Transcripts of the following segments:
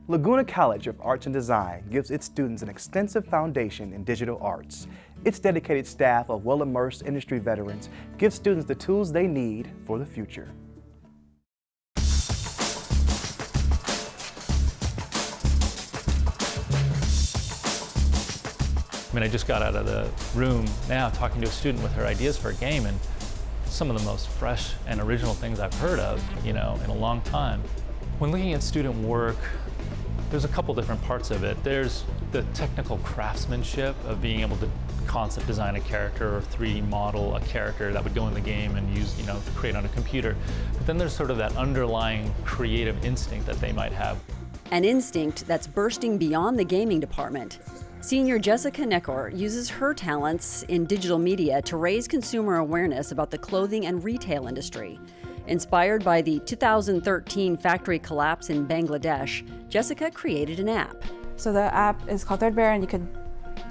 Laguna College of Arts and Design gives its students an extensive foundation in digital arts. Its dedicated staff of well-immersed industry veterans gives students the tools they need for the future. I mean, I just got out of the room now talking to a student with her ideas for a game, and some of the most fresh and original things I've heard of, in a long time. When looking at student work, there's a couple different parts of it. There's the technical craftsmanship of being able to concept design a character or 3D model a character that would go in the game and use, create on a computer. But then there's sort of that underlying creative instinct that they might have. An instinct that's bursting beyond the gaming department. Senior Jessica Neckor uses her talents in digital media to raise consumer awareness about the clothing and retail industry. Inspired by the 2013 factory collapse in Bangladesh, Jessica created an app. So the app is called Threadbare, and you could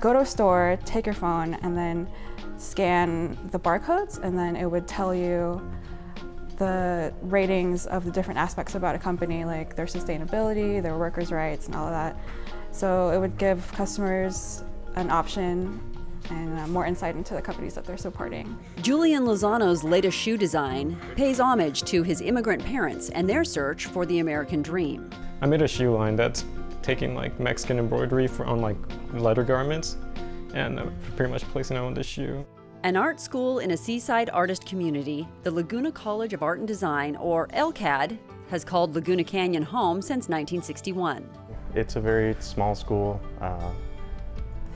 go to a store, take your phone, and then scan the barcodes, and then it would tell you the ratings of the different aspects about a company, like their sustainability, their workers' rights, and all of that. So it would give customers an option and more insight into the companies that they're supporting. Julian Lozano's latest shoe design pays homage to his immigrant parents and their search for the American dream. I made a shoe line that's taking Mexican embroidery on leather garments and pretty much placing it on this shoe. An art school in a seaside artist community, the Laguna College of Art and Design, or LCAD, has called Laguna Canyon home since 1961. It's a very small school.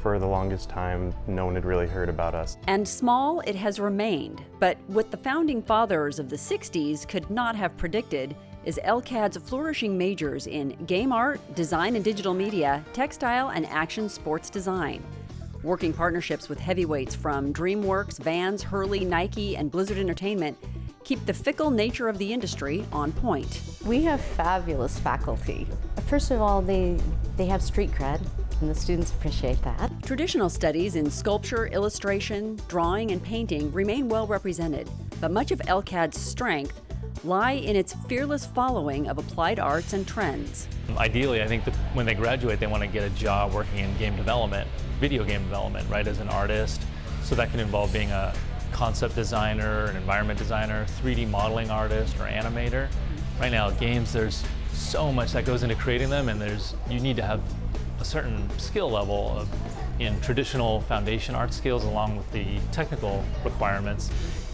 For the longest time, no one had really heard about us. And small it has remained, but what the founding fathers of the 60s could not have predicted is LCAD's flourishing majors in game art, design and digital media, textile and action sports design. Working partnerships with heavyweights from DreamWorks, Vans, Hurley, Nike, and Blizzard Entertainment keep the fickle nature of the industry on point. We have fabulous faculty. First of all, they have street cred, and the students appreciate that. Traditional studies in sculpture, illustration, drawing, and painting remain well represented, but much of LCAD's strength lie in its fearless following of applied arts and trends. Ideally, I think that when they graduate, they want to get a job working in game development, video game development, right, as an artist. So that can involve being a concept designer, an environment designer, 3D modeling artist, or animator. Right now, games, there's so much that goes into creating them, and you need to have a certain skill level in traditional foundation art skills along with the technical requirements.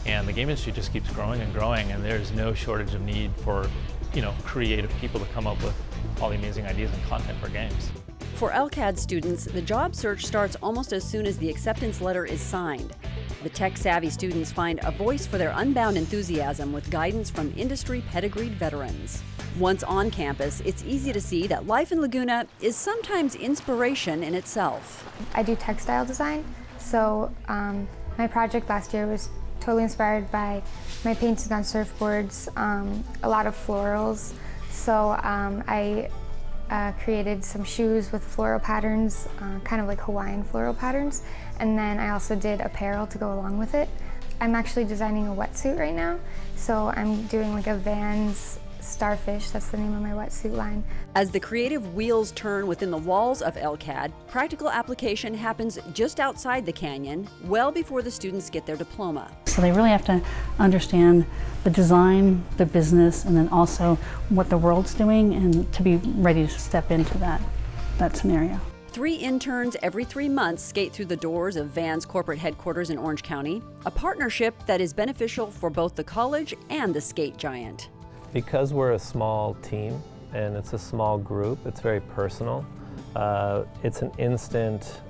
And the game industry just keeps growing and growing, and there's no shortage of need for, creative people to come up with all the amazing ideas and content for games. For LCAD students, the job search starts almost as soon as the acceptance letter is signed. The tech-savvy students find a voice for their unbound enthusiasm with guidance from industry-pedigreed veterans. Once on campus, it's easy to see that life in Laguna is sometimes inspiration in itself. I do textile design, so my project last year was totally inspired by my painting on surfboards, a lot of florals. So I created some shoes with floral patterns, kind of like Hawaiian floral patterns, and then I also did apparel to go along with it. I'm actually designing a wetsuit right now, so I'm doing a Vans Starfish, that's the name of my wetsuit line. As the creative wheels turn within the walls of LCAD, practical application happens just outside the canyon, well before the students get their diploma. So they really have to understand the design, the business, and then also what the world's doing, and to be ready to step into that scenario. 3 interns every 3 months skate through the doors of Vans corporate headquarters in Orange County, a partnership that is beneficial for both the college and the skate giant. Because we're a small team and it's a small group, it's very personal. It's an instant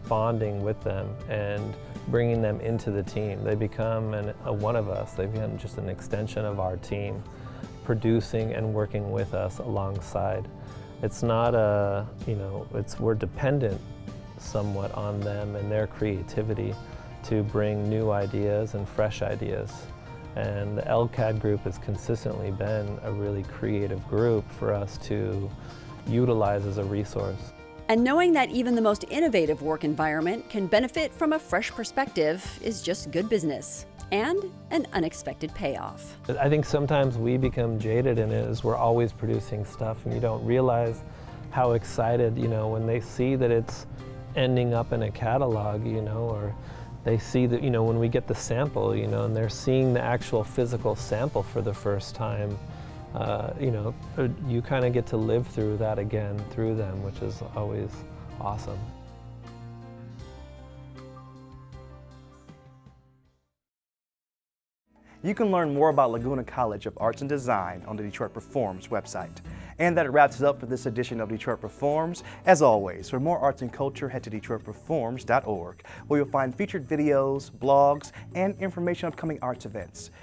bonding with them and bringing them into the team. They become a one of us. They become just an extension of our team, producing and working with us alongside. It's not we're dependent somewhat on them and their creativity to bring new ideas and fresh ideas. And the LCAD group has consistently been a really creative group for us to utilize as a resource. And knowing that even the most innovative work environment can benefit from a fresh perspective is just good business. and an unexpected payoff. I think sometimes we become jaded in it as we're always producing stuff and you don't realize how excited, when they see that it's ending up in a catalog, or they see that, when we get the sample, and they're seeing the actual physical sample for the first time, you kind of get to live through that again through them, which is always awesome. You can learn more about Laguna College of Arts and Design on the Detroit Performs website. And that wraps it up for this edition of Detroit Performs. As always, for more arts and culture, head to DetroitPerforms.org, where you'll find featured videos, blogs, and information on upcoming arts events.